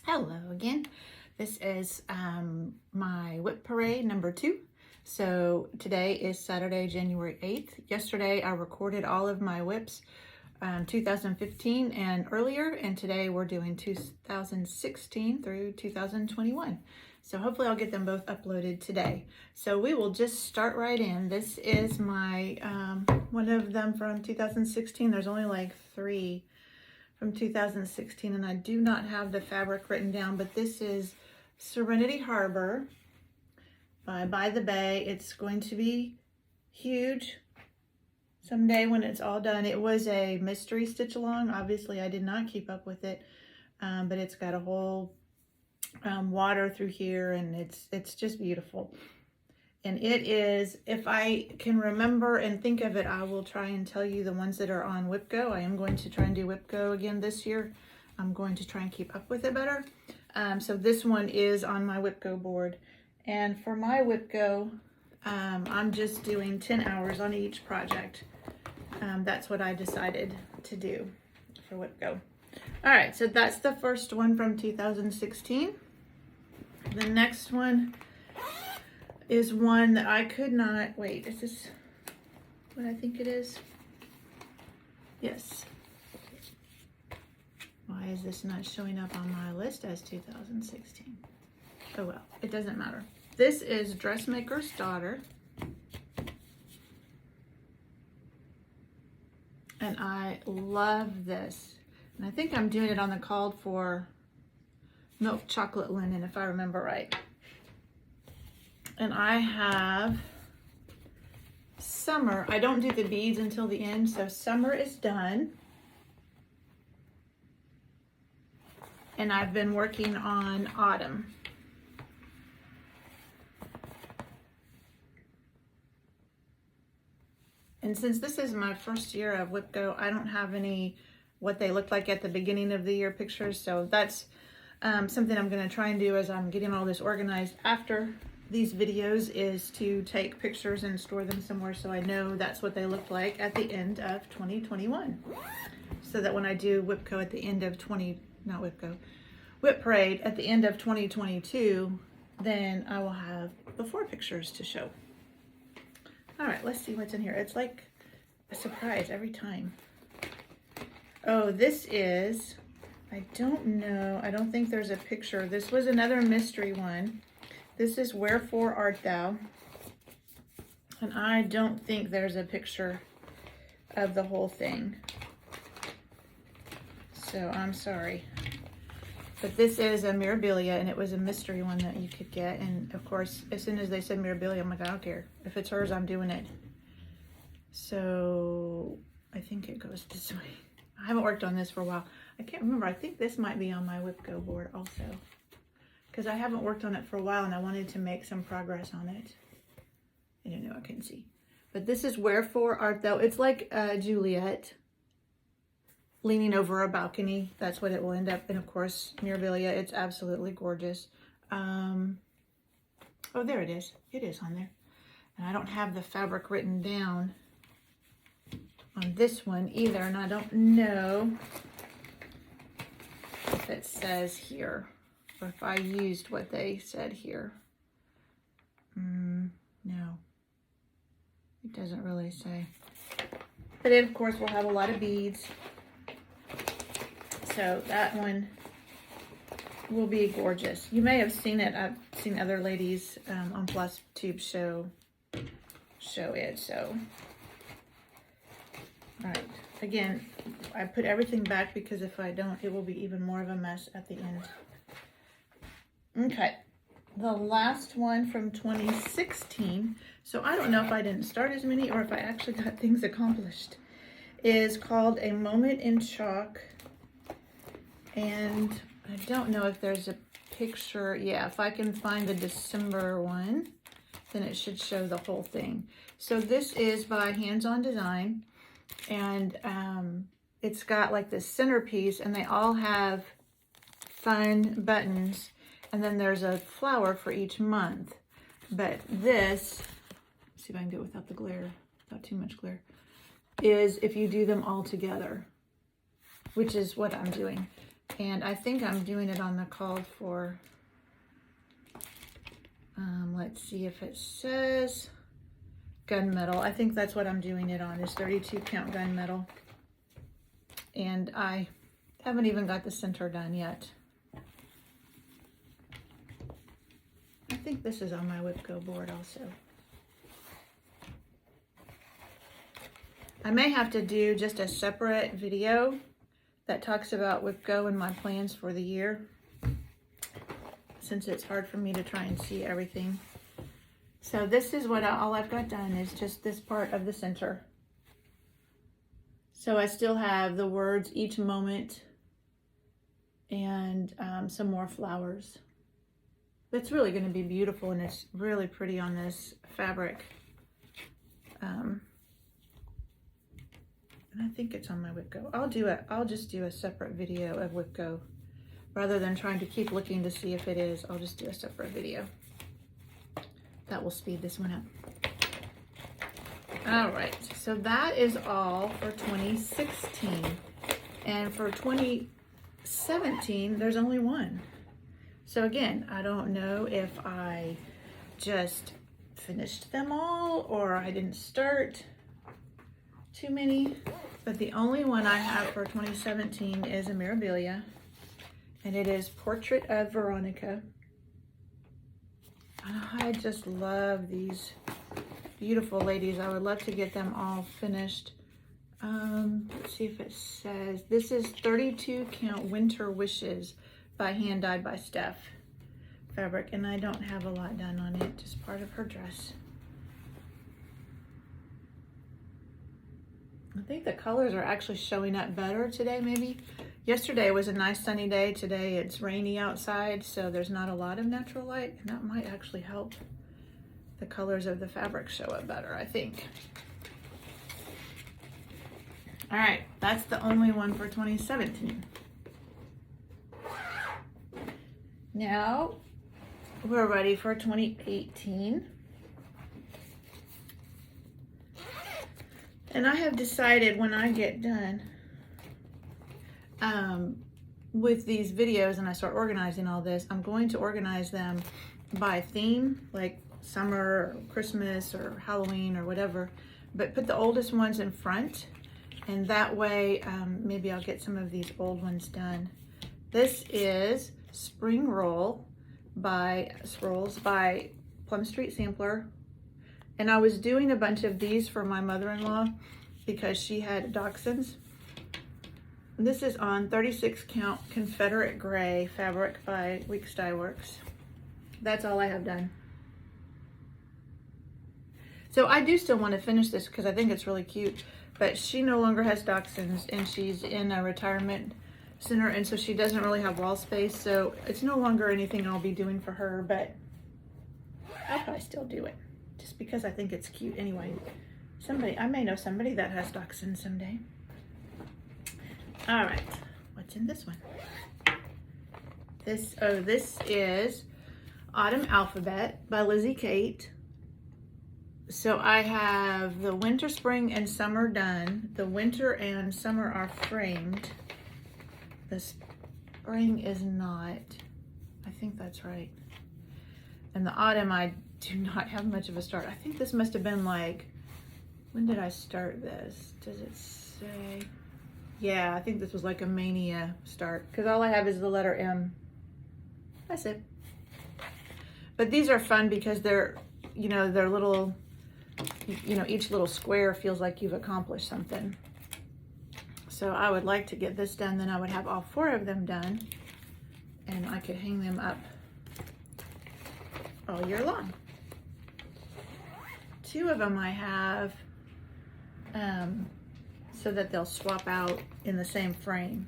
Hello again. This is my WIP Parade number 2. So today is Saturday, January 8th. Yesterday I recorded all of my WIPs 2015 and earlier, and today we're doing 2016 through 2021. So hopefully I'll get them both uploaded today. So we will just start right in. This is my one of them from 2016. There's only like 3 from 2016, and I do not have the fabric written down, but this is Serenity Harbor by the Bay. It's going to be huge someday when it's all done. It was a mystery stitch along. Obviously I did not keep up with it, but it's got a whole water through here, and it's just beautiful. And it is, if I can remember and think of it, I will try and tell you the ones that are on WIP Go. I am going to try and do WIP Go again this year. I'm going to try and keep up with it better. So this one is on my WIP Go board. And for my WIP Go, I'm just doing 10 hours on each project. That's what I decided to do for WIP Go. All right, so that's the first one from 2016. The next one is one that I could not, wait, is this what I think it is? Yes. Why is this not showing up on my list as 2016? Oh well, it doesn't matter. This is Dressmaker's Daughter. And I love this. And I think I'm doing it on the called for milk chocolate linen, if I remember right. And I have summer. I don't do the beads until the end, so summer is done. And I've been working on autumn. And since this is my first year of WIP Go, I don't have any what they looked like at the beginning of the year pictures, so that's something I'm going to try and do as I'm getting all this organized after these videos, is to take pictures and store them somewhere so I know that's what they look like at the end of 2021. So that when I do WIP Go at the end of WIP Parade at the end of 2022, then I will have before pictures to show. All right, let's see what's in here. It's like a surprise every time. Oh, this is, I don't know. I don't think there's a picture. This was another mystery one. This is Wherefore Art Thou? And I don't think there's a picture of the whole thing. So I'm sorry. But this is a Mirabilia, and it was a mystery one that you could get. And of course, as soon as they said Mirabilia, I'm like, I don't care. If it's hers, I'm doing it. So I think it goes this way. I haven't worked on this for a while. I can't remember. I think this might be on my WIP Go board also, because I haven't worked on it for a while and I wanted to make some progress on it. I don't know, I couldn't see. But this is Wherefore Art Thou? It's like Juliet leaning over a balcony. That's what it will end up. And of course, Mirabilia, it's absolutely gorgeous. Oh, there it is. It is on there. And I don't have the fabric written down on this one either, and I don't know if it says here, or if I used what they said here. No, it doesn't really say. But it, of course, will have a lot of beads. So that one will be gorgeous. You may have seen it. I've seen other ladies on Plus Tube show it. So, all right. Again, I put everything back because if I don't, it will be even more of a mess at the end. Okay. The last one from 2016, so I don't know if I didn't start as many or if I actually got things accomplished, is called A Moment in Chalk. And I don't know if there's a picture. Yeah, if I can find the December one, then it should show the whole thing. So this is by Hands On Design, and it's got like this centerpiece, and they all have fun buttons. And then there's a flower for each month. But this, let's see if I can do it without the glare, without too much glare, is if you do them all together, which is what I'm doing. And I think I'm doing it on the called for, let's see if it says gunmetal. I think that's what I'm doing it on, is 32 count gunmetal. And I haven't even got the center done yet. I think this is on my WIP Go board also. I may have to do just a separate video that talks about WIP Go and my plans for the year, since it's hard for me to try and see everything. So this is what all I've got done, is just this part of the center. So I still have the words each moment and some more flowers. It's really going to be beautiful, and it's really pretty on this fabric. And I think it's on my WIP Go. I'll just do a separate video of WIP Go. Rather than trying to keep looking to see if it is, I'll just do a separate video. That will speed this one up. All right, so that is all for 2016. And for 2017, there's only one. So again, I don't know if I just finished them all or I didn't start too many, but the only one I have for 2017 is a Mirabilia, and it is Portrait of Veronica. I just love these beautiful ladies. I would love to get them all finished. Let's see if it says, this is 32 count Winter Wishes by Hand Dyed by Steph fabric, and I don't have a lot done on it, just part of her dress. I think the colors are actually showing up better today, maybe. Yesterday was a nice sunny day. Today it's rainy outside, so there's not a lot of natural light, and that might actually help the colors of the fabric show up better, I think. All right, that's the only one for 2017. Now we're ready for 2018. And I have decided when I get done with these videos and I start organizing all this, I'm going to organize them by theme, like summer or Christmas or Halloween or whatever, but put the oldest ones in front, and that way maybe I'll get some of these old ones done. This is Spring Rolls by Plum Street Sampler. And I was doing a bunch of these for my mother-in-law because she had dachshunds. This is on 36 count Confederate Gray fabric by WIP Parade. That's all I have done. So I do still want to finish this because I think it's really cute, but she no longer has dachshunds and she's in a retirement center, and so she doesn't really have wall space, so it's no longer anything I'll be doing for her, but I'll probably still do it just because I think it's cute anyway. I may know somebody that has dachshunds someday. All right, what's in this one? This is Autumn Alphabet by Lizzie Kate. So I have the winter, spring, and summer done. The winter and summer are framed. The spring is not. I think that's right. And the autumn, I do not have much of a start. I think this must have been like, when did I start this? Does it say? Yeah, I think this was like a mania start, because all I have is the letter M. That's it. But these are fun because they're, they're little, each little square feels like you've accomplished something. So I would like to get this done, then I would have all 4 of them done, and I could hang them up all year long. 2 of them I have so that they'll swap out in the same frame.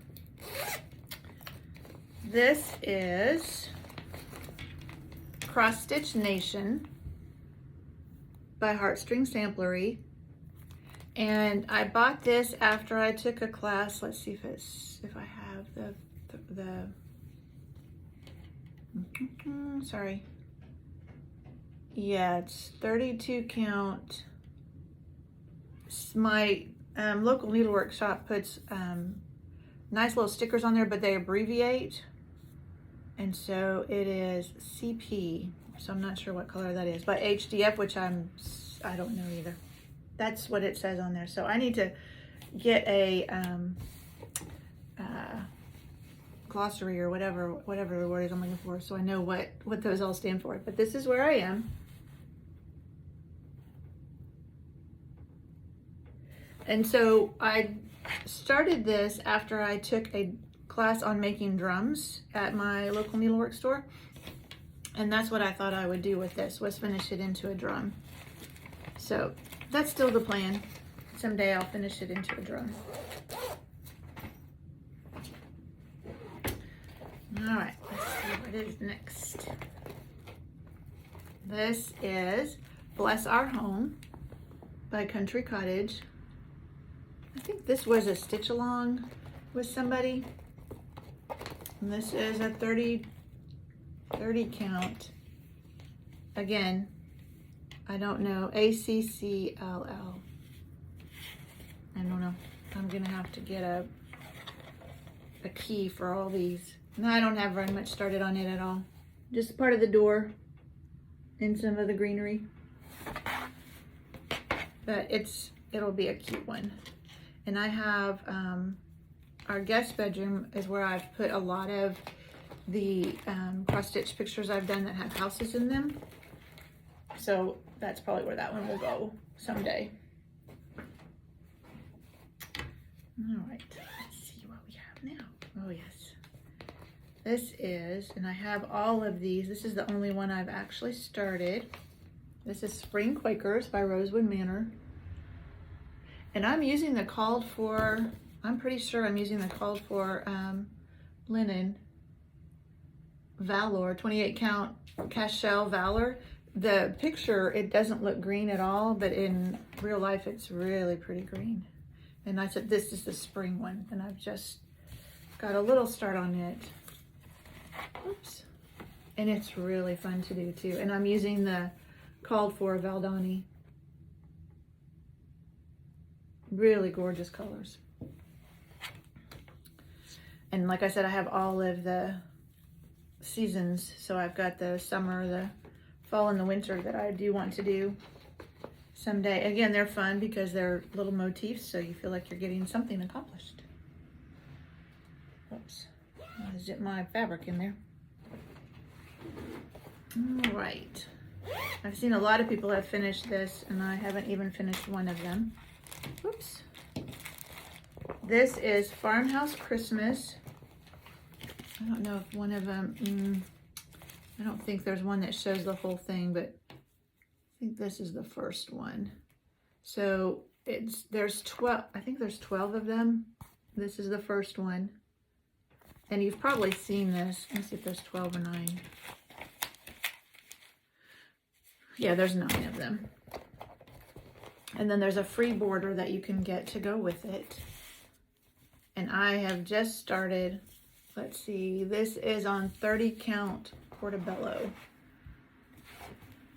This is Cross Stitch Nation by Heartstring Samplery, and I bought this after I took a class. Let's see if I have the sorry. Yeah, it's 32 count. My local needlework shop puts nice little stickers on there, but they abbreviate. And so it is CP. So I'm not sure what color that is, but HDF, which I don't know either. That's what it says on there. So I need to get a glossary or whatever the word is I'm looking for, so I know what those all stand for. But this is where I am. And so I started this after I took a class on making drums at my local Needleworks store. And that's what I thought I would do with this, was finish it into a drum. So that's still the plan. Someday I'll finish it into a drum. All right, let's see what is next. This is Bless Our Home by Country Cottage. I think this was a stitch along with somebody. And this is a 30 count. Again, I don't know, ACCLL. I don't know. I'm gonna have to get a key for all these. No, I don't have very much started on it at all. Just part of the door and some of the greenery. But it'll be a cute one. And I have, our guest bedroom is where I've put a lot of the cross-stitch pictures I've done that have houses in them. So that's probably where that one will go someday. All right, let's see what we have now. Oh yes. This is, and I have all of these. This is the only one I've actually started. This is Spring Quakers by Rosewood Manor. And I'm using the called for, I'm pretty sure I'm using the called for linen Valor, 28 count Cashel Valor. The picture, it doesn't look green at all, but in real life, it's really pretty green. And I said, this is the spring one. And I've just got a little start on it. Oops. And it's really fun to do too. And I'm using the called for Valdani. Really gorgeous colors. And like I said, I have all of the seasons. So I've got the summer, the fall, and the winter that I do want to do someday. Again, they're fun because they're little motifs, so you feel like you're getting something accomplished. Oops. I'll zip my fabric in there. All right. I've seen a lot of people have finished this, and I haven't even finished one of them. Oops. This is Farmhouse Christmas. I don't know if one of them, I don't think there's one that shows the whole thing, but I think this is the first one. So there's 12, I think there's 12 of them. This is the first one. And you've probably seen this. Let me see if there's 12 or 9. Yeah, there's 9 of them. And then there's a free border that you can get to go with it. And I have just started, let's see, this is on 30 count Portobello.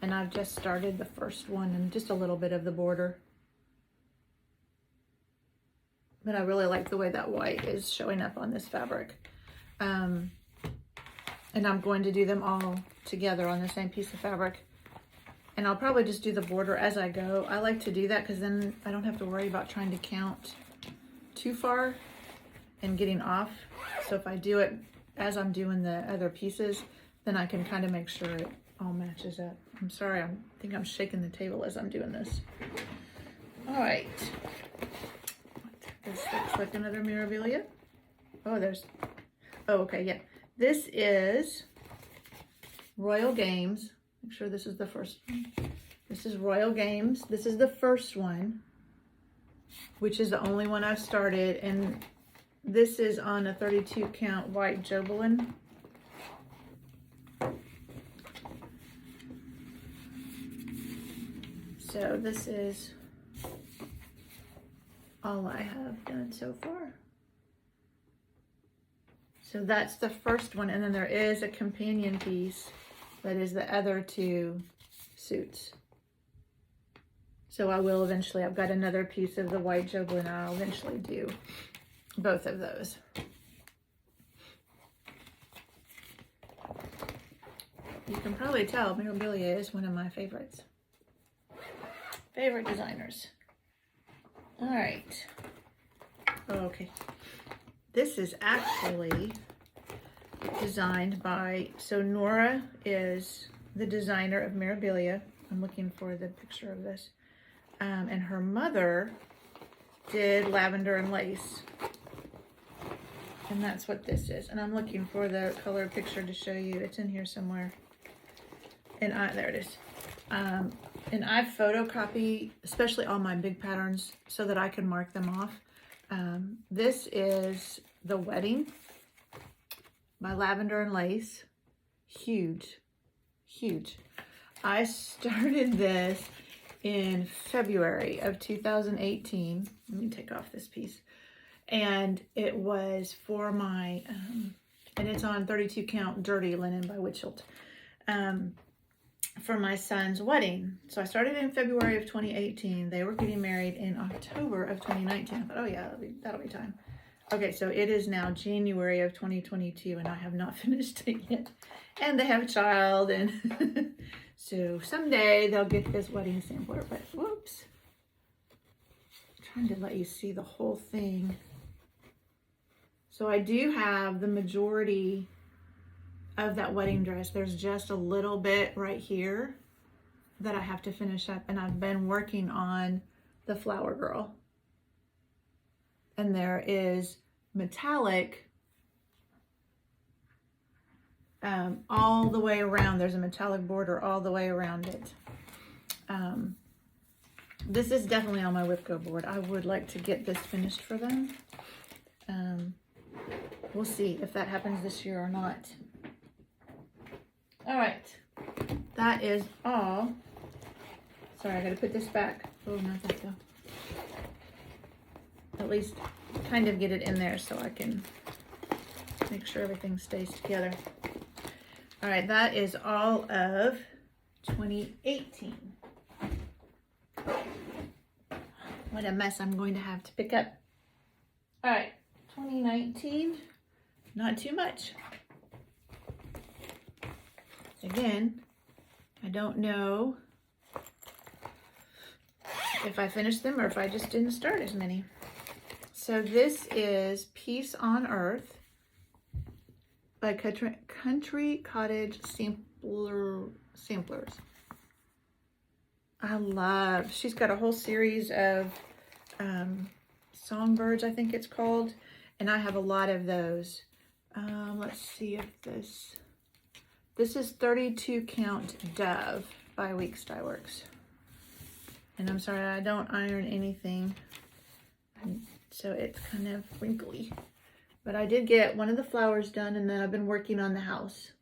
And I've just started the first one and just a little bit of the border. But I really like the way that white is showing up on this fabric. And I'm going to do them all together on the same piece of fabric. And I'll probably just do the border as I go. I like to do that because then I don't have to worry about trying to count too far and getting off. So if I do it as I'm doing the other pieces, then I can kind of make sure it all matches up. I'm sorry, I think I'm shaking the table as I'm doing this. All right. This looks like another Mirabilia. Oh, okay, yeah. This is Royal Games. Make sure this is the first one. This is Royal Games. This is the first one, which is the only one I've started. And this is on a 32 count white Jobelin. So this is all I have done so far. So that's the first one. And then there is a companion piece that is the other 2 suits. So I will eventually, I've got another piece of the white Jobelin I'll eventually do. both of those. You can probably tell Mirabilia is one of my favorites. Favorite designers. All right. Okay. This is actually designed by, so Nora is the designer of Mirabilia. I'm looking for the picture of this. And her mother did Lavender and Lace. And that's what this is. And I'm looking for the color picture to show you. It's in here somewhere. And there it is. And I photocopy, especially all my big patterns, so that I can mark them off. This is The Wedding by Lavender and Lace. Huge, huge. I started this in February of 2018. Let me take off this piece. And it was for my, and it's on 32 count Dirty Linen by Witchelt, for my son's wedding. So I started in February of 2018. They were getting married in October of 2019. I thought, oh yeah, that'll be time. Okay, so it is now January of 2022 and I have not finished it yet. And they have a child, and so someday they'll get this wedding sampler, but whoops. I'm trying to let you see the whole thing. So I do have the majority of that wedding dress. There's just a little bit right here that I have to finish up, and I've been working on the Flower Girl. And there is metallic all the way around. There's a metallic border all the way around it. This is definitely on my WIP Go board. I would like to get this finished for them. We'll see if that happens this year or not. All right, that is all. Sorry, I gotta put this back. Oh, not that though. At least kind of get it in there so I can make sure everything stays together. All right, that is all of 2018. What a mess I'm going to have to pick up. All right, 2019, not too much. Again, I don't know if I finished them or if I just didn't start as many. So this is Peace on Earth by Country Cottage Samplers. She's got a whole series of songbirds, I think it's called, and I have a lot of those. Let's see if this is 32 count Dove by WIP Parade. And I'm sorry, I don't iron anything, so it's kind of wrinkly. But I did get one of the flowers done, and then I've been working on the house.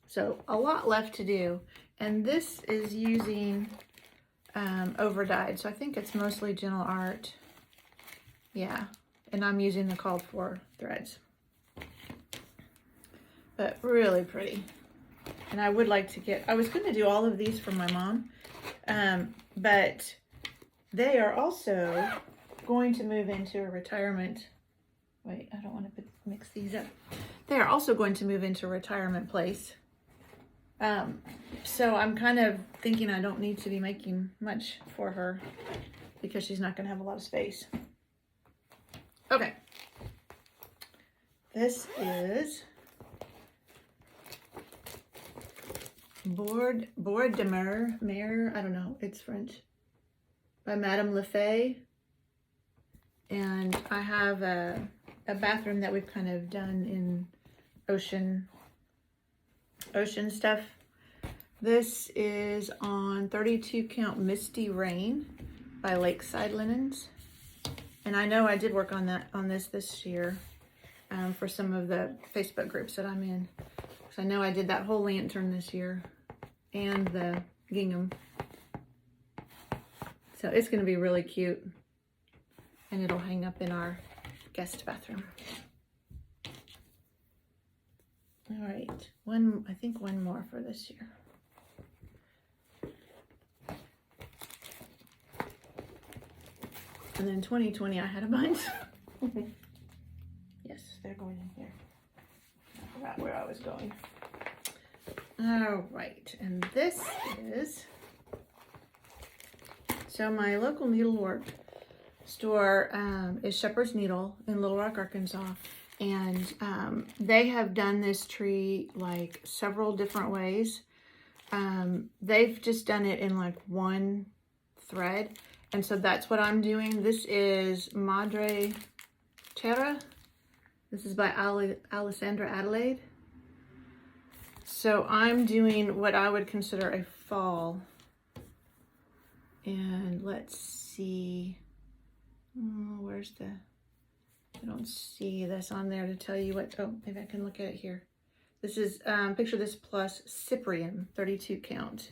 So a lot left to do. And this is using overdyed, so I think it's mostly Gentle Art. Yeah, and I'm using the called for threads. But really pretty. And I would like to get, I was going to do all of these for my mom, but they are also going to move into a retirement. Wait, I don't want to mix these up. They are also going to move into a retirement place. So I'm kind of thinking I don't need to be making much for her because she's not going to have a lot of space. Okay. This is Bord de Mer, I don't know, it's French, by Madame Lefay. And I have a bathroom that we've kind of done in ocean stuff. This is on 32 count Misty Rain by Lakeside Linens. And I know I did work on this year for some of the Facebook groups that I'm in. So I know I did that whole lantern this year and the gingham. So it's going to be really cute. And it'll hang up in our guest bathroom. All right, I think one more for this year. And then 2020, I had a bunch. Yes, they're going in here. I forgot where I was going. All right, and this is, so my local needlework store is Shepherd's Needle in Little Rock, Arkansas. And they have done this tree like several different ways. They've just done it in like one thread. And so that's what I'm doing. This is Madre Terra. This is by Alessandra Adelaide. So I'm doing what I would consider a fall. And let's see. Oh, where's the... I don't see this on there to tell you what, oh, maybe I can look at it here. This is, picture this plus Cyprian, 32 count.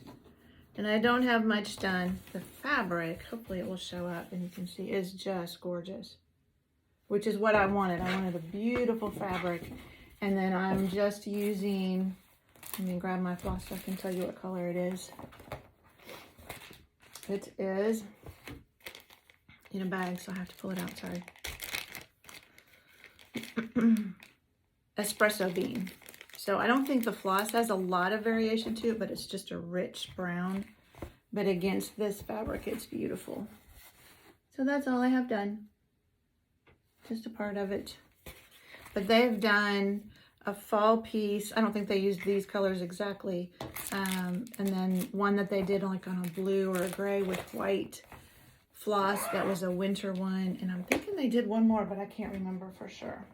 And I don't have much done. The fabric, hopefully it will show up and you can see, is just gorgeous. Which is what I wanted. I wanted a beautiful fabric. And then I'm just using, let me grab my floss so I can tell you what color it is. It is in a bag, so I have to pull it out, sorry. Espresso bean. So I don't think the floss has a lot of variation to it, but it's just a rich brown. But against this fabric, it's beautiful. So that's all I have done. Just a part of it. But they've done a fall piece. I don't think they used these colors exactly. And then one that they did like on a blue or a gray with white floss. That was a winter one. And I'm thinking they did one more, but I can't remember for sure.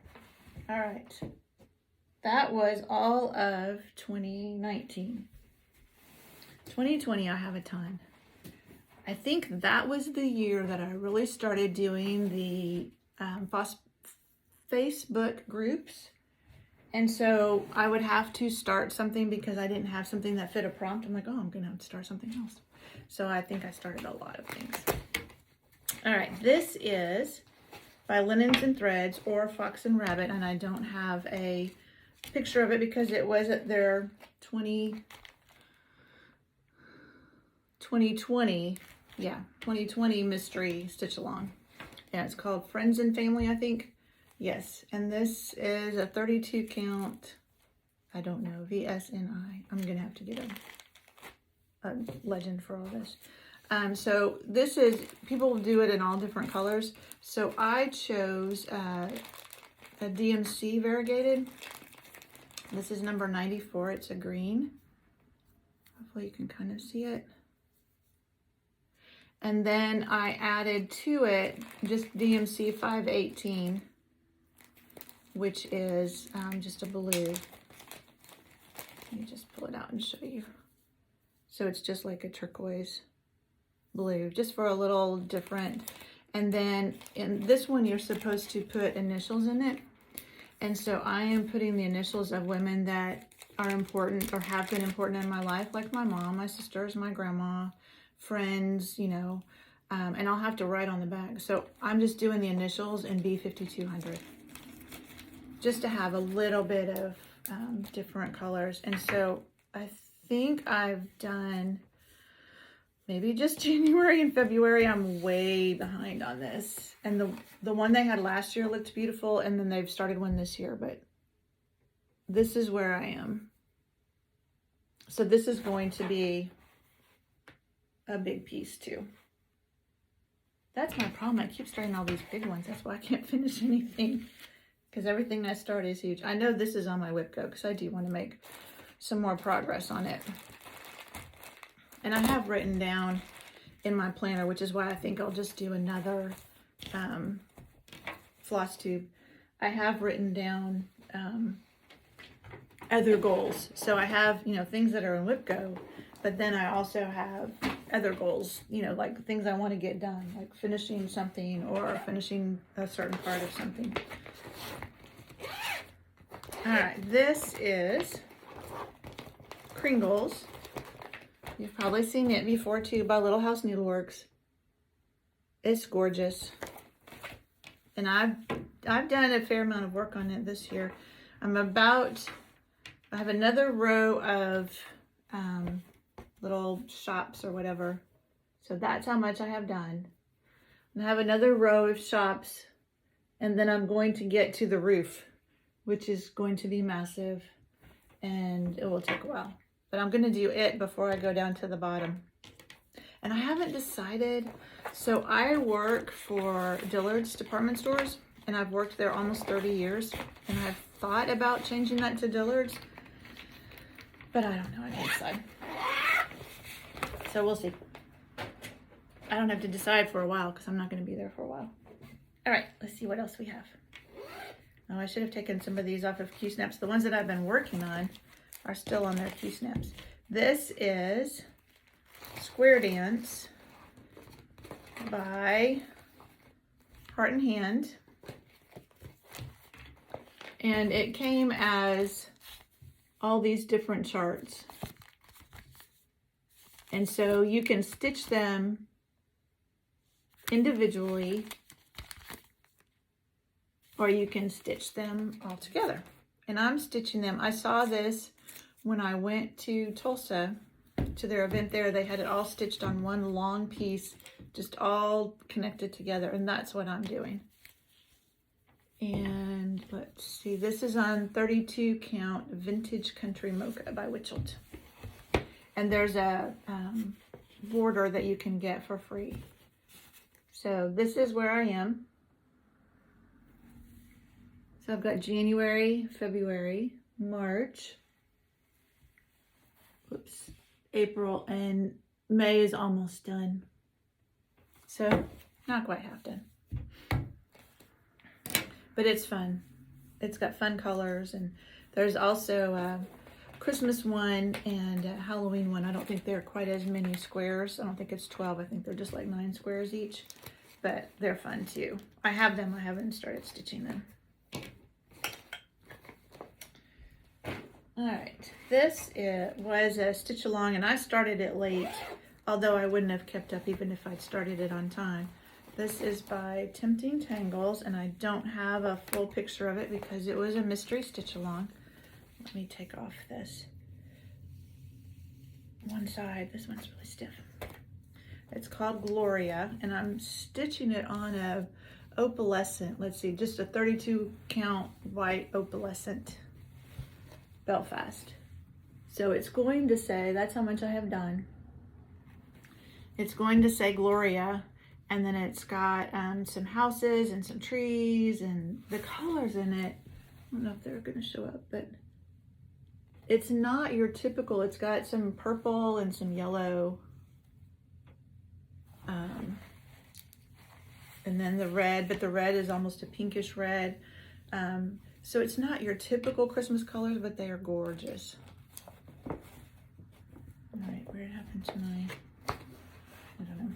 All right, that was all of 2019. 2020, I have a ton. I think that was the year that I really started doing the Facebook groups. And so I would have to start something because I didn't have something that fit a prompt. I'm like, oh, I'm gonna have to start something else. So I think I started a lot of things. All right, this is by Linens and Threads or Fox and Rabbit, and I don't have a picture of it because it was at their 2020 mystery stitch along. Yeah, it's called Friends and Family, I think. Yes, and this is a 32 count, I don't know, VSNI. I'm gonna have to get a legend for all this. So this is, people do it in all different colors. So I chose a DMC variegated. This is number 94. It's a green. Hopefully you can kind of see it. And then I added to it just DMC 518, which is just a blue. Let me just pull it out and show you. So it's just like a turquoise blue, just for a little different. And then in this one, you're supposed to put initials in it. And so I am putting the initials of women that are important or have been important in my life, like my mom, my sisters, my grandma, friends, you know, and I'll have to write on the back. So I'm just doing the initials in B5200, just to have a little bit of different colors. And so I think I've done maybe just January and February. I'm way behind on this. And the one they had last year looked beautiful, and then they've started one this year, but this is where I am. So this is going to be a big piece too. That's my problem. I keep starting all these big ones. That's why I can't finish anything, because everything I start is huge. I know this is on my WIP go because I do want to make some more progress on it. And I have written down in my planner, which is why I think I'll just do another floss tube. I have written down other goals. So I have, you know, things that are in WIP go, but then I also have other goals, you know, like things I want to get done, like finishing something or finishing a certain part of something. All right, this is Kringles. You've probably seen it before too, by Little House Needleworks. It's gorgeous. And I've done a fair amount of work on it this year. I have another row of little shops or whatever. So that's how much I have done. And I have another row of shops And then I'm going to get to the roof, which is going to be massive, and it will take a while. But I'm going to do it before I go down to the bottom. And I haven't decided. So I work for Dillard's department stores, and I've worked there almost 30 years. And I've thought about changing that to Dillard's, but I don't know. I can't decide. So we'll see. I don't have to decide for a while because I'm not going to be there for a while. All right, let's see what else we have. Oh, I should have taken some of these off of Q-Snaps. The ones that I've been working on are still on their Q-Snaps. This is Square Dance by Heart and Hand. And it came as all these different charts. And so you can stitch them individually, or you can stitch them all together. And I'm stitching them. I saw this when I went to Tulsa to their event there. They had it all stitched on one long piece, just all connected together. And that's what I'm doing. And let's see, this is on 32 count Vintage Country Mocha by Witchelt. And there's a border that you can get for free. So this is where I am. So I've got January, February, March, April, and May is almost done. So not quite half done. But it's fun. It's got fun colors, and there's also a Christmas one and a Halloween one. I don't think they're quite as many squares. I don't think it's 12. I think they're just like 9 squares each. But they're fun too. I have them. I haven't started stitching them. All right, this was a stitch along, and I started it late, although I wouldn't have kept up even if I'd started it on time. This is by Tempting Tangles, and I don't have a full picture of it because it was a mystery stitch along. Let me take off this one side. This one's really stiff. It's called Gloria, and I'm stitching it on a opalescent, let's see, just a 32 count white opalescent Belfast. So it's going to say, that's how much I have done. It's going to say Gloria, and then it's got some houses and some trees, and the colors in it, I don't know if they're going to show up, but it's not your typical. It's got some purple and some yellow, and then the red, but the red is almost a pinkish red. So it's not your typical Christmas colors, but they are gorgeous. All right, where happened to my, I don't know.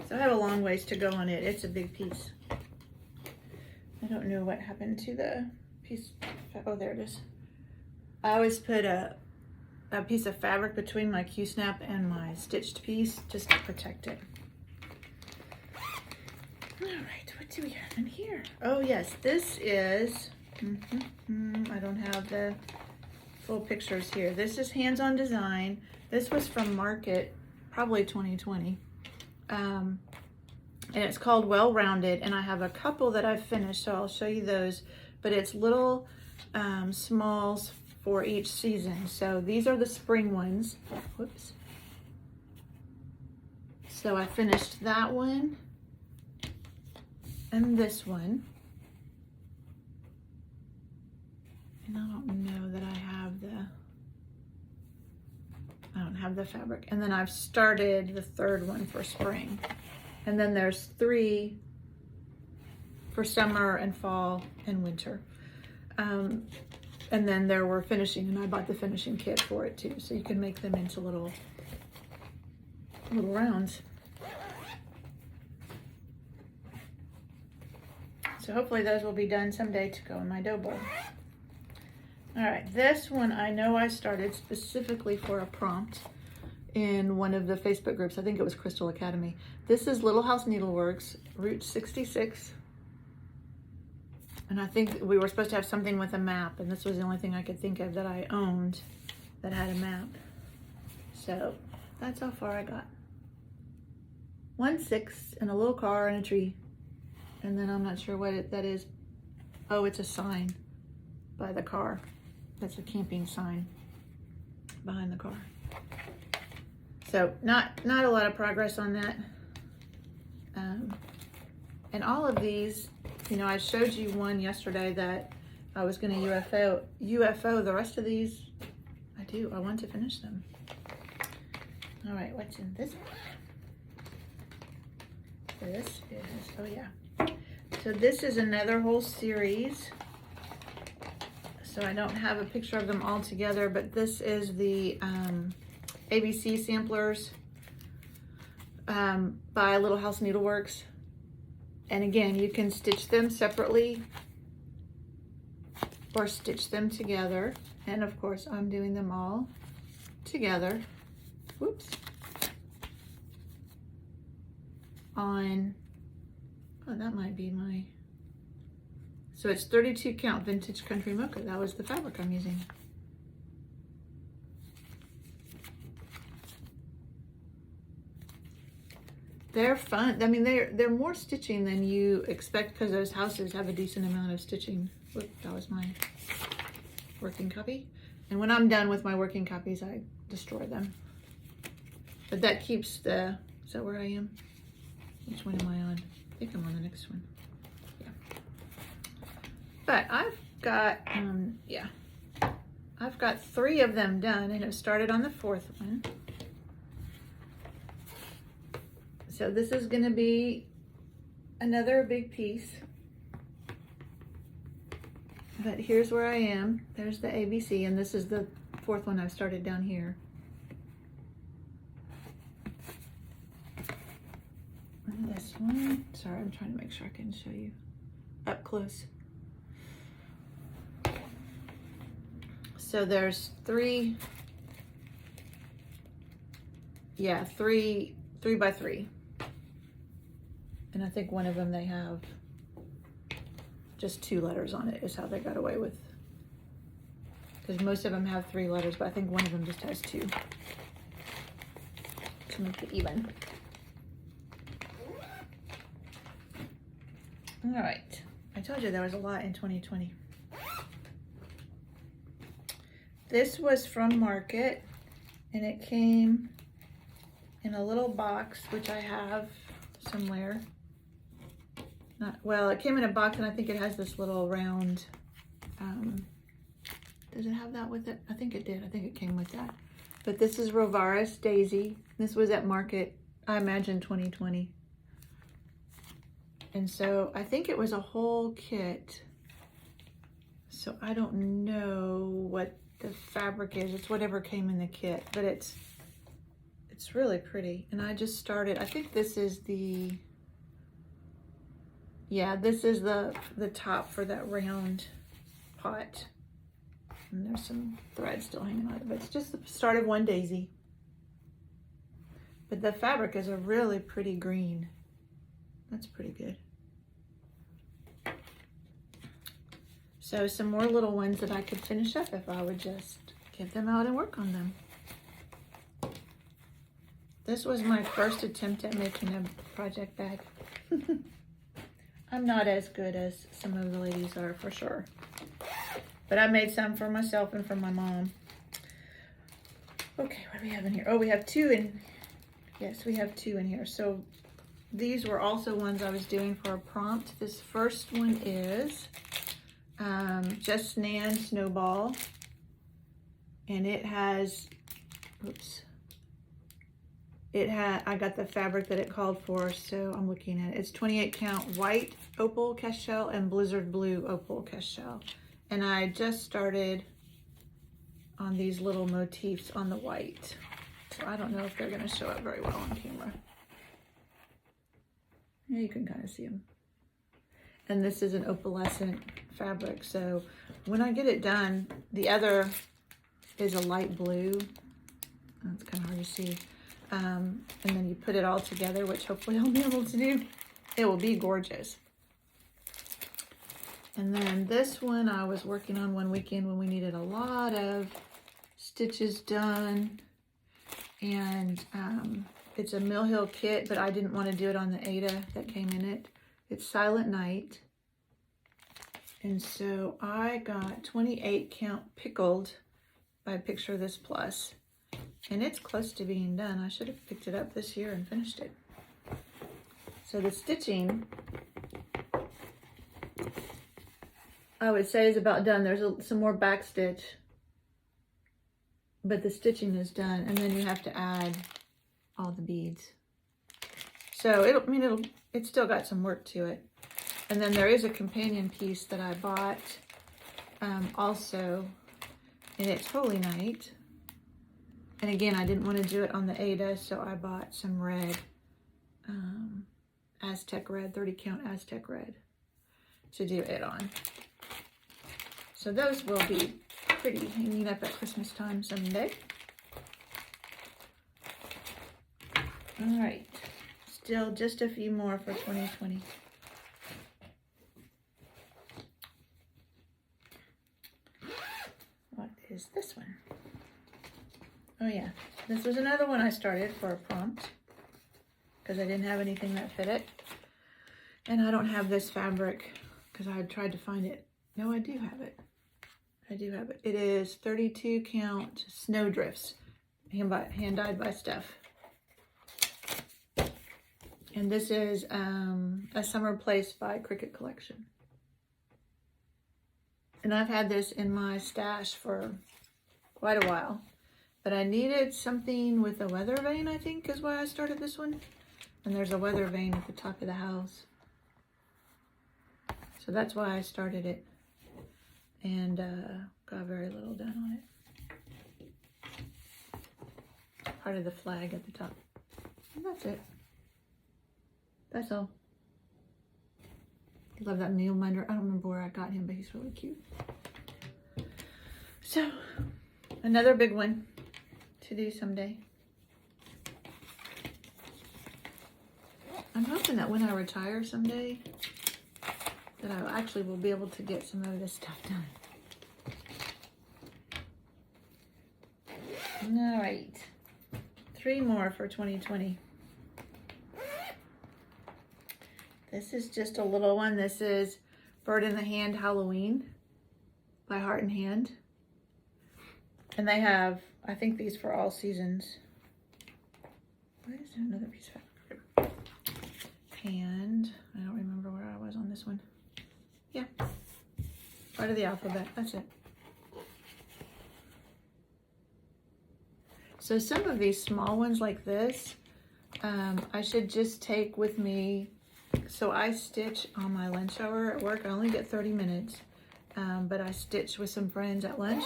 So I have a long ways to go on it. It's a big piece. I don't know what happened to the piece. Oh, there it is. I always put a piece of fabric between my Q-snap and my stitched piece just to protect it. All right, what do we have in here? Oh yes, this is, I don't have the full pictures here. This is Hands On Design. This was from Market, probably 2020. And it's called Well Rounded, and I have a couple that I've finished, so I'll show you those. But it's little smalls for each season. So these are the spring ones. Whoops. So I finished that one and this one. And I don't know that I don't have the fabric. And then I've started the third one for spring. And then there's 3 for summer and fall and winter. And then there were finishing, and I bought the finishing kit for it too. So you can make them into little rounds. So hopefully those will be done someday to go in my dough bowl. All right, this one I know I started specifically for a prompt in one of the Facebook groups. I think it was Crystal Academy. This is Little House Needleworks, Route 66. And I think we were supposed to have something with a map, and this was the only thing I could think of that I owned that had a map. So that's how far I got. 1/6 and a little car and a tree. And then I'm not sure what that is. Oh, it's a sign by the car. That's a camping sign behind the car. So not a lot of progress on that. And all of these, you know, I showed you one yesterday that I was going to UFO. The rest of these, I want to finish them. All right, what's in this one? This is, oh yeah. So this is another whole series. So I don't have a picture of them all together, but this is the ABC samplers by Little House Needleworks. And again, you can stitch them separately or stitch them together. And of course, I'm doing them all together. Whoops. On, oh, that might be my, so it's 32 count vintage country mocha. That was the fabric I'm using. They're fun. I mean, they're more stitching than you expect because those houses have a decent amount of stitching. Whoop, that was my working copy. And when I'm done with my working copies, I destroy them. But that keeps the, is that where I am? Which one am I on? I think I'm on the next one. Yeah. But I've got, I've got 3 of them done and have started on the 4th one. So this is going to be another big piece. But here's where I am. There's the ABC, and this is the 4th one I've started down here. And this one, sorry, I'm trying to make sure I can show you up close. So there's 3 by 3. And I think one of them they have just 2 letters on it is how they got away with. Because most of them have 3 letters, but I think one of them just has 2 to make it even. All right, I told you there was a lot in 2020. This was from Market, and it came in a little box, which I have somewhere. Well, it came in a box, and I think it has this little round, does it have that with it? I think it did. I think it came with that. But this is Rivaras Daisy. This was at Market, I imagine 2020. And so I think it was a whole kit. So I don't know what the fabric is. It's whatever came in the kit, but it's really pretty. And I just started, I think this is the, yeah, this is the top for that round pot. And there's some thread still hanging on it, but it's just the start of one daisy. But the fabric is a really pretty green. That's pretty good. So some more little ones that I could finish up if I would just get them out and work on them. This was my first attempt at making a project bag. I'm not as good as some of the ladies are, for sure. But I made some for myself and for my mom. Okay, what do we have in here? Oh, we have 2 in, yes, we have 2 in here. So these were also ones I was doing for a prompt. This first one is Just Nan Snowball. And it has, oops. I got the fabric that it called for, so I'm looking at it. It's 28 count white opal cast shell and blizzard blue opal cast shell. And I just started on these little motifs on the white. So I don't know if they're gonna show up very well on camera. Yeah, you can kind of see them. And this is an opalescent fabric. So when I get it done, the other is a light blue. That's kind of hard to see. And then you put it all together, which hopefully I'll be able to do. It will be gorgeous. And then this one I was working on one weekend when we needed a lot of stitches done. And It's a Mill Hill kit, but I didn't want to do it on the Ada that came in it. It's Silent Night. And so I got 28 count pickled by Picture This Plus. And it's close to being done. I should have picked it up this year and finished it. So the stitching, I would say, is about done. There's some more back stitch, but the stitching is done. And then you have to add all the beads. So it's still got some work to it. And then there is a companion piece that I bought also, and it's Holy Night. And again, I didn't want to do it on the Ada, so I bought some red, Aztec red, 30 count Aztec red to do it on. So those will be pretty hanging up at Christmas time someday. All right, still just a few more for 2020. What is this one? Oh yeah, this was another one I started for a prompt because I didn't have anything that fit it. And I don't have this fabric because I had tried to find it. No, I do have it. I do have it. It is 32 count Snowdrifts, hand dyed by Steph. And this is a Summer Place by Cricket Collection. And I've had this in my stash for quite a while. But I needed something with a weather vane, I think, is why I started this one. And there's a weather vane at the top of the house. So that's why I started it. And got very little done on it. Part of the flag at the top. And that's it. That's all. I love that meal minder. I don't remember where I got him, but he's really cute. So, another big one to do someday. I'm hoping that when I retire someday, that I actually will be able to get some of this stuff done. All right, 3 more for 2020. This is just a little one. This is Bird in the Hand Halloween by Heart and Hand. And they have, I think, these for all seasons. Why is there another piece of fabric? And I don't remember where I was on this one. Yeah, part of the alphabet, that's it. So some of these small ones like this, I should just take with me. So I stitch on my lunch hour at work. I only get 30 minutes, but I stitch with some friends at lunch.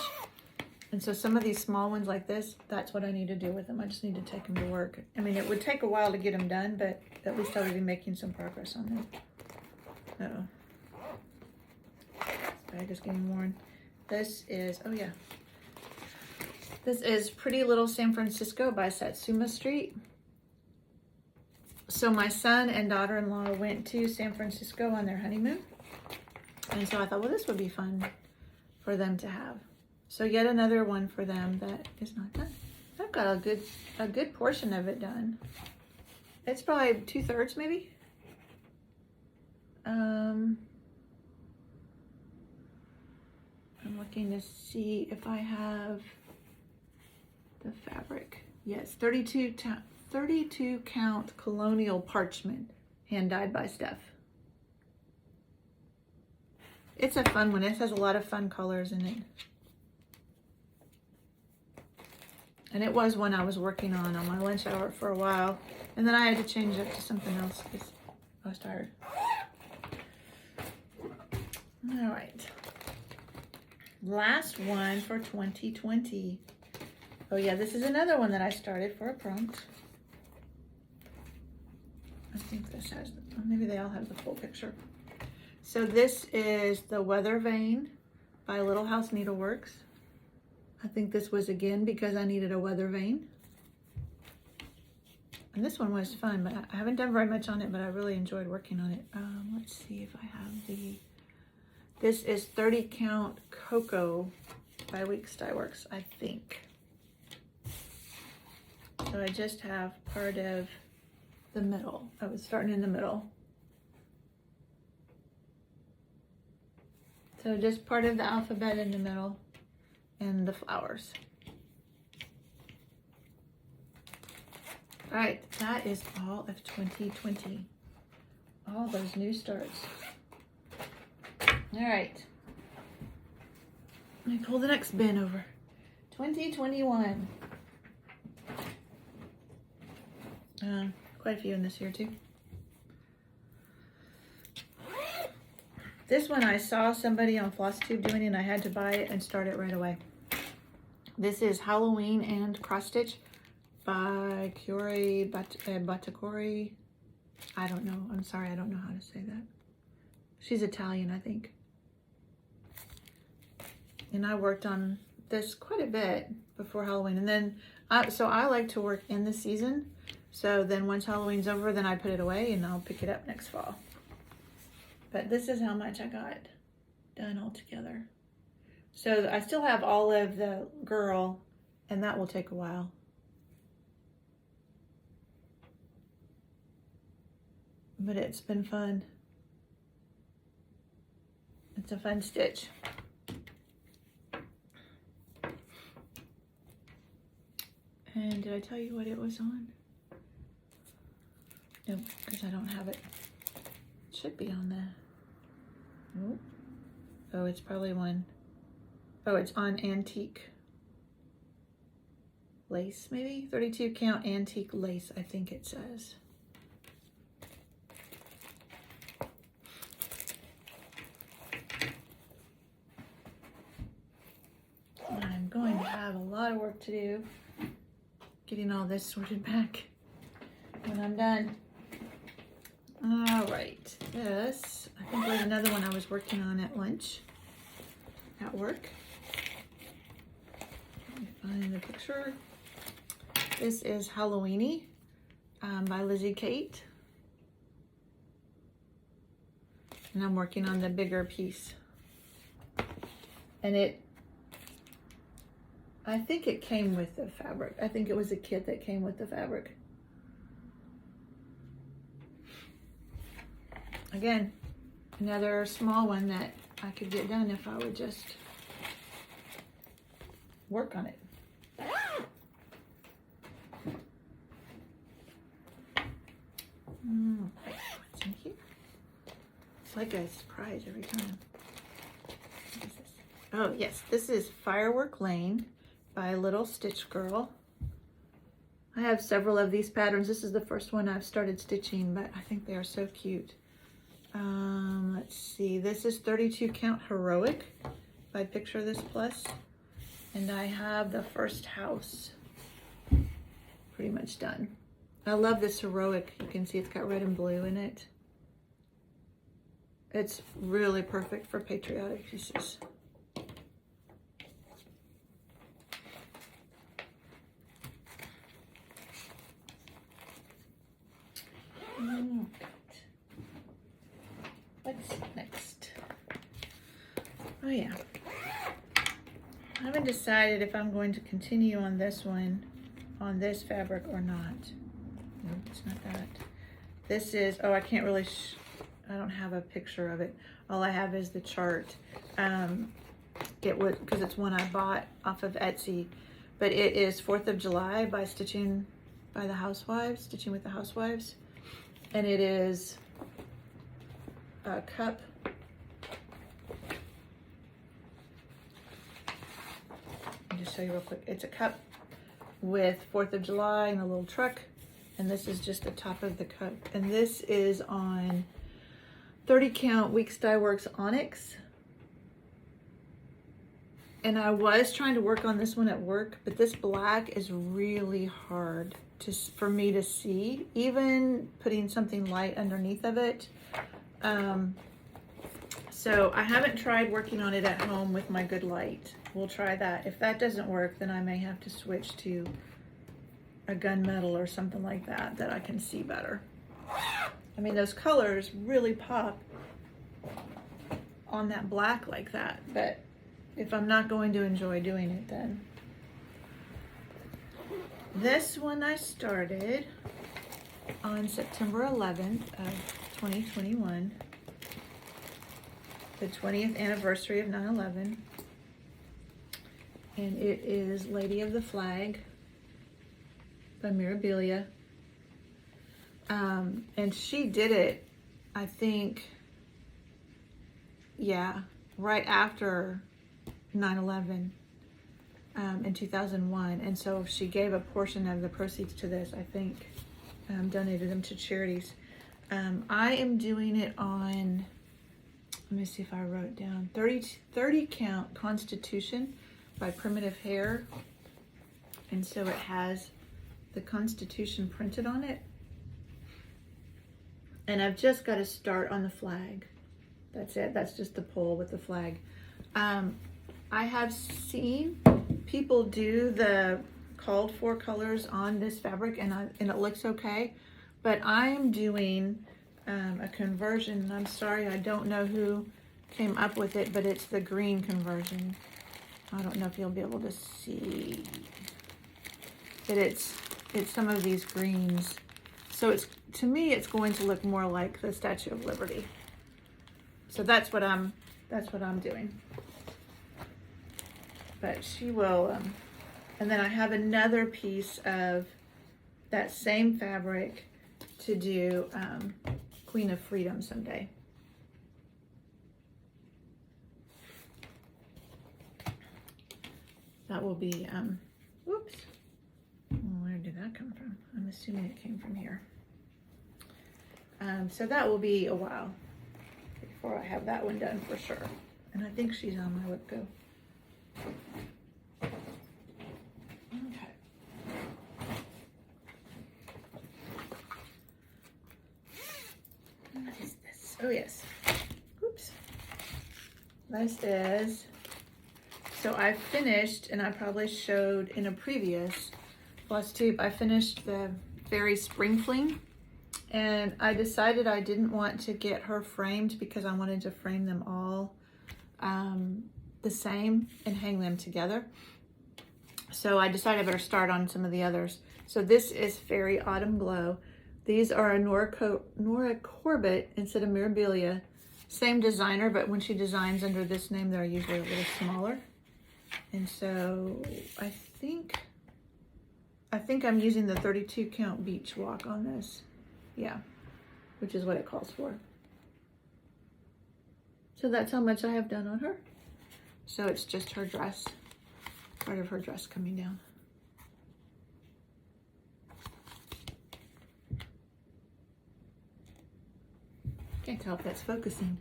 And so some of these small ones like this, that's what I need to do with them. I just need to take them to work. I mean, it would take a while to get them done, but at least I would be making some progress on them. Uh-oh. This bag is getting worn. This is, oh yeah. This is Pretty Little San Francisco by Satsuma Street. So my son and daughter-in-law went to San Francisco on their honeymoon. And so I thought, well, this would be fun for them to have. So yet another one for them that is not done. I've got a good portion of it done. It's probably 2/3 maybe. I'm looking to see if I have the fabric. Yes, 32 count colonial parchment, hand dyed by Steph. It's a fun one. It has a lot of fun colors in it. And it was one I was working on my lunch hour for a while. And then I had to change it to something else because I was tired. All right. Last one for 2020. Oh yeah, this is another one that I started for a prompt. I think this has, maybe they all have the full picture. So this is the Weather Vane by Little House Needleworks. I think this was again because I needed a weather vane. And this one was fun, but I haven't done very much on it, but I really enjoyed working on it. Let's see if I have the, this is 30 count Cocoa by Weeks Dye Works, I think. So I just have part of the middle. I was starting in the middle. So just part of the alphabet in the middle and the flowers. All right, that is all of 2020. All those new starts. All right. Let me pull the next bin over. 2021. Quite a few in this year too. This one I saw somebody on FlossTube doing and I had to buy it and start it right away. This is Halloween and Cross Stitch by Gloria Batakori. I don't know. I'm sorry, I don't know how to say that. She's Italian, I think. And I worked on this quite a bit before Halloween. And then, so I like to work in the season. So then once Halloween's over, then I put it away and I'll pick it up next fall. But this is how much I got done all together. So I still have all of the girl, and that will take a while. But it's been fun. It's a fun stitch. And did I tell you what it was on? No, because I don't have it. It should be on there. Nope. Oh, it's probably one. Oh, it's on antique lace, maybe? 32 count antique lace, I think it says. I'm going to have a lot of work to do getting all this sorted back when I'm done. All right, this, I think was another one I was working on at lunch at work. Let me find the picture. This is Halloweeny by Lizzie Kate. And I'm working on the bigger piece. And I think it came with the fabric. I think it was a kit that came with the fabric. Again, another small one that I could get done if I would just work on it. What's in here? It's like a surprise every time. What is this? Oh yes, this is Firework Lane by Little Stitch Girl. I have several of these patterns. This is the first one I've started stitching, but I think they are so cute. Let's see, this is 32 count Heroic by Picture This Plus. And I have the first house pretty much done. I love this Heroic. You can see it's got red and blue in it. It's really perfect for patriotic pieces. What's next? Oh yeah. I haven't decided if I'm going to continue on this one, on this fabric or not. Nope, it's not that. This is, oh, I can't really, I don't have a picture of it. All I have is the chart. It was, because it's one I bought off of Etsy, but it is 4th of July by Stitching by the Housewives, Stitching with the Housewives. And it is a cup. I'll just show you real quick. It's a cup with 4th of July and a little truck. And this is just the top of the cup. And this is on 30 count Weeks Dye Works Onyx. And I was trying to work on this one at work, but this black is really hard for me to see, even putting something light underneath of it. So I haven't tried working on it at home with my good light. We'll try that. If that doesn't work, then I may have to switch to a gunmetal or something like that, that I can see better. I mean, those colors really pop on that black like that, but if I'm not going to enjoy doing it, then This one I started on September 11th of 2021, the 20th anniversary of 9/11, and it is Lady of the Flag by Mirabilia. And she did it, I think, yeah, right after 9/11 in 2001. And so she gave a portion of the proceeds to this, I think, donated them to charities. I am doing it on, let me see if I wrote it down, 30 count Constitution by Primitive Hair. And so it has the Constitution printed on it. And I've just got to start on the flag. That's it. That's just the pole with the flag. I have seen people do the called for colors on this fabric, and it looks okay. But I'm doing a conversion. I'm sorry, I don't know who came up with it, but it's the green conversion. I don't know if you'll be able to see. But it's some of these greens. So it's, to me, it's going to look more like the Statue of Liberty. So that's what I'm doing. But she will, and then I have another piece of that same fabric to do Queen of Freedom someday. That will be, whoops, where did that come from? I'm assuming it came from here. So that will be a while before I have that one done for sure. And I think she's on my WIP Go. Okay. What is this? Oh yes. Oops. This is, so I finished, and I probably showed in a previous plus tube, I finished the Fairy Spring Fling, and I decided I didn't want to get her framed because I wanted to frame them all the same and hang them together. So I decided I better start on some of the others. So this is Fairy Autumn Glow. These are a Nora Corbett instead of Mirabilia. Same designer, but when she designs under this name, they're usually a little smaller. And so I think I'm using the 32 count Beach Walk on this. Yeah, which is what it calls for. So that's how much I have done on her. So it's just her dress, part of her dress coming down. Can't tell if that's focusing.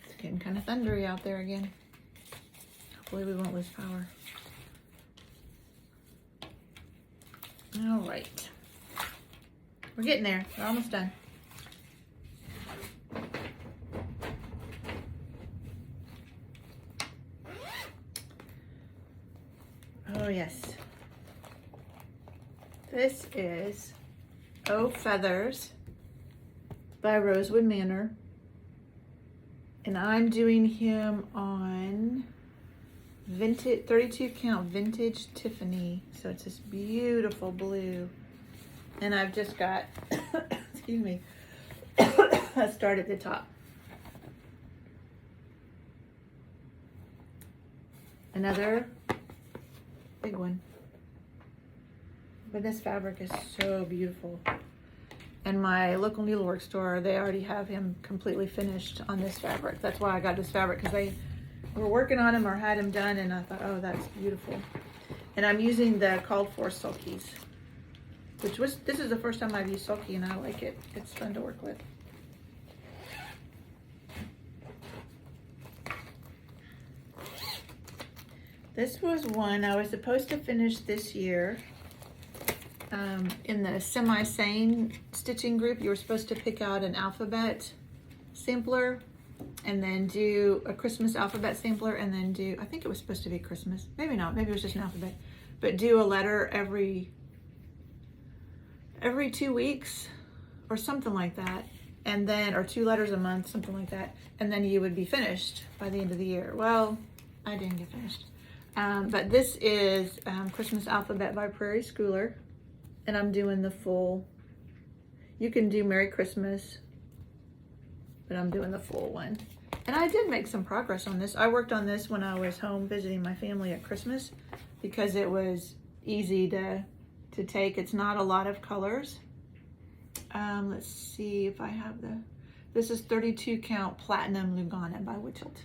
It's getting kind of thundery out there again. Hopefully we won't lose power. All right. We're getting there. We're almost done. Oh yes. This is Oh Feathers by Rosewood Manor. And I'm doing him on vintage 32 count vintage Tiffany. So it's this beautiful blue. And I've just got excuse me, a start at the top. Another big one. But this fabric is so beautiful. And my local needlework store, they already have him completely finished on this fabric. That's why I got this fabric, because they were working on him or had him done, and I thought, oh, that's beautiful. And I'm using the called for sulkies, which was, this is the first time I've used sulky, and I like it. It's fun to work with. This was one I was supposed to finish this year. In the semi-sane stitching group, you were supposed to pick out an alphabet sampler and then do a Christmas alphabet sampler, and then do, I think it was supposed to be Christmas. Maybe not, maybe it was just an alphabet. But do a letter every 2 weeks or something like that. And then, or 2 letters a month, something like that. And then you would be finished by the end of the year. Well, I didn't get finished. But this is Christmas Alphabet by Prairie Schooler, and I'm doing the full. You can do Merry Christmas, but I'm doing the full one. And I did make some progress on this. I worked on this when I was home visiting my family at Christmas because it was easy to take. It's not a lot of colors. Let's see if I have this is 32 count Platinum Lugana by Witchelt.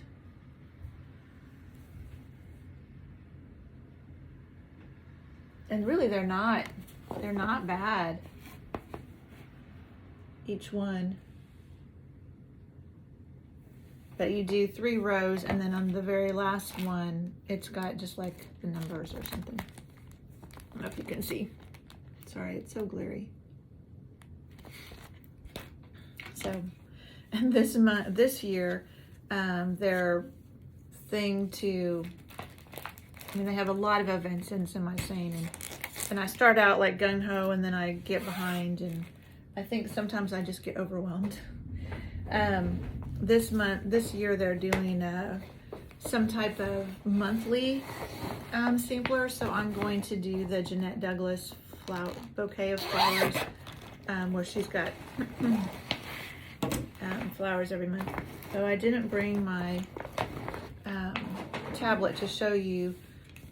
And really they're not bad, each one. But you do 3 rows, and then on the very last one, it's got just like the numbers or something. I don't know if you can see. Sorry, it's so glary. So, and this year, their thing to, I mean, they have a lot of events in Semi-Sane, and I start out like gung-ho, and then I get behind, and I think sometimes I just get overwhelmed. This year they're doing some type of monthly sampler, so I'm going to do the Jeanette Douglas Bouquet of Flowers, where she's got flowers every month. So I didn't bring my tablet to show you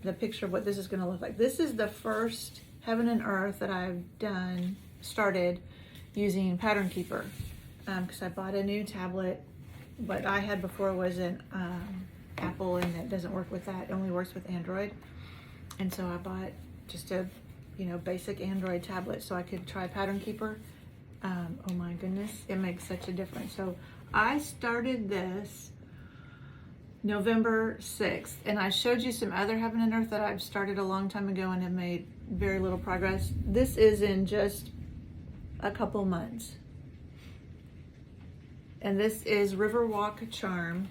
the picture of what this is going to look like. This is the first Heaven and Earth that I've started using Pattern Keeper, because I bought a new tablet. What I had before was an Apple, and it doesn't work with that. It only works with Android. And so I bought just a basic Android tablet so I could try Pattern Keeper. Oh my goodness, it makes such a difference. So I started this November 6th, and I showed you some other Heaven and Earth that I've started a long time ago and have made very little progress. This is in just a couple months. And this is Riverwalk Charm.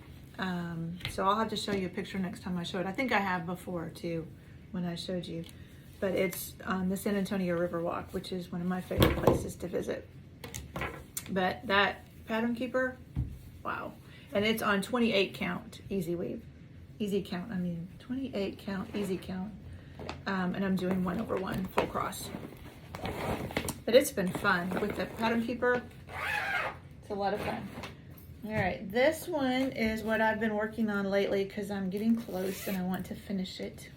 So I'll have to show you a picture next time I show it. I think I have before too, when I showed you. But it's on the San Antonio Riverwalk, which is one of my favorite places to visit. But that Pattern Keeper, wow. And it's on 28 count easy weave. Easy count, 28 count, easy count. And I'm doing 1/1 full cross. But it's been fun with the Pattern Keeper. It's a lot of fun. All right, this one is what I've been working on lately because I'm getting close and I want to finish it.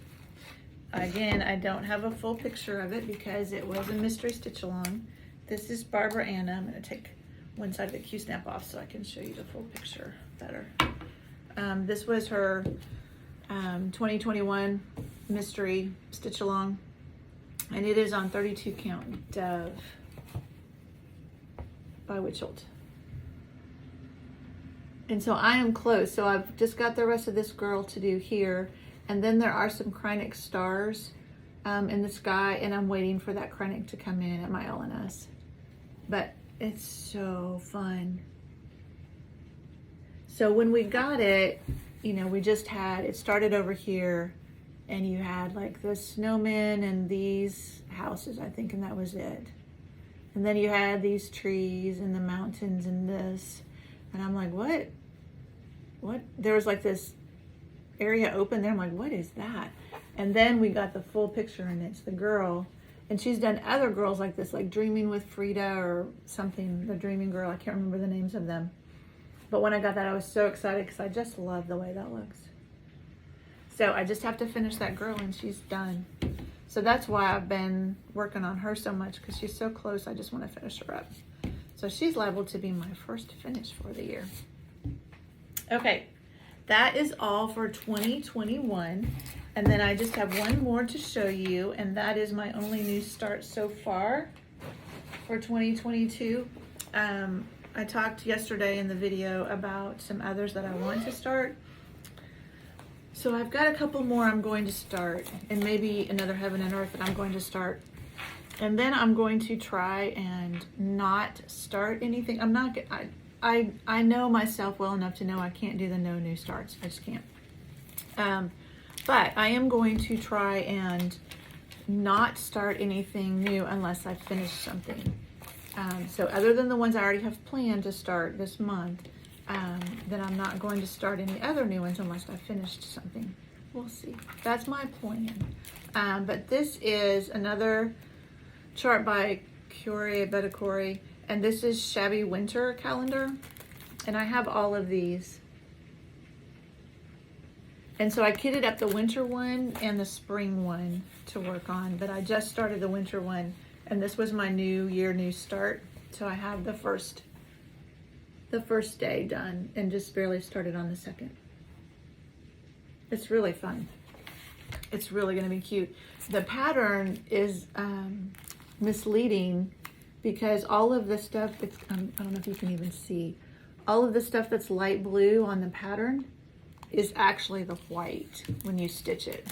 Again, I don't have a full picture of it because it was a mystery stitch along. This is Barbara Anna. I'm going to take one side of the Q-snap off so I can show you the full picture better. This was her 2021 mystery stitch along, and it is on 32 count Dove by Witchelt. And so I am close. So I've just got the rest of this girl to do here. And then there are some Kringles stars in the sky, and I'm waiting for that Kringles to come in at my LNS. But it's so fun. So when we got it, we just had, it started over here, and you had like the snowmen and these houses, I think, and that was it. And then you had these trees and the mountains and this. And I'm like, what? There was like this area open there. I'm like, what is that? And then we got the full picture, and it's the girl. And she's done other girls like this, like Dreaming with Frida or something, the Dreaming Girl. I can't remember the names of them. But when I got that, I was so excited because I just love the way that looks. So I just have to finish that girl, and she's done. So that's why I've been working on her so much, because she's so close. I just want to finish her up. So she's liable to be my first finish for the year. Okay, that is all for 2021. And then I just have one more to show you, and that is my only new start so far for 2022. I talked yesterday in the video about some others that I want to start. So I've got a couple more I'm going to start, and maybe another Heaven and Earth that I'm going to start. And then I'm going to try and not start anything. I'm not, I know myself well enough to know I can't do the no new starts. I just can't. But I am going to try and not start anything new unless I finish something. So other than the ones I already have planned to start this month, then I'm not going to start any other new ones unless I finished something. We'll see. That's my plan. But this is another chart by Gloria, and this is Shabby Winter Calendar. And I have all of these. And so I kitted up the winter one and the spring one to work on, but I just started the winter one, and this was my new year, new start. So I have the first day done and just barely started on the second. It's really fun. It's really gonna be cute. The pattern is misleading because all of the stuff that's, I don't know if you can even see, all of the stuff that's light blue on the pattern is actually the white when you stitch it.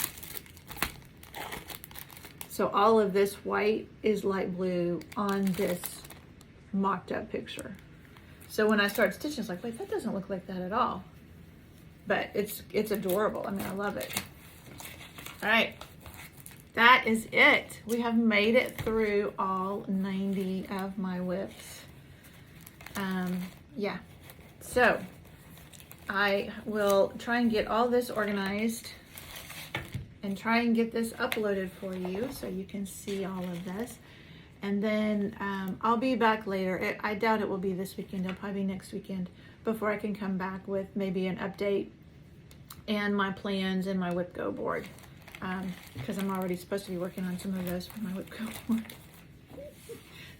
So all of this white is light blue on this mocked up picture. So when I start stitching, it's like, wait, that doesn't look like that at all. But it's adorable. I mean, I love it. All right, that is it. We have made it through all 90 of my WIPs. Yeah, so I will try and get all this organized and try and get this uploaded for you so you can see all of this. And then I'll be back later. I doubt it will be this weekend. It'll probably be next weekend before I can come back with maybe an update and my plans and my WIP Go board. Because I'm already supposed to be working on some of those for my WIP Go board.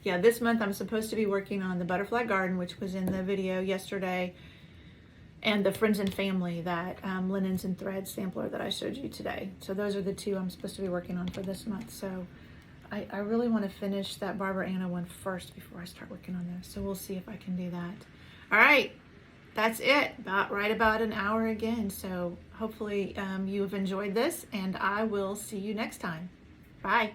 Yeah, this month I'm supposed to be working on the butterfly garden, which was in the video yesterday, and the friends and family, that linens and threads sampler that I showed you today. So those are the two I'm supposed to be working on for this month. So I really want to finish that Barbara Anna one first before I start working on those. So we'll see if I can do that. All right, that's it. Right about an hour again. So hopefully you have enjoyed this, and I will see you next time. Bye.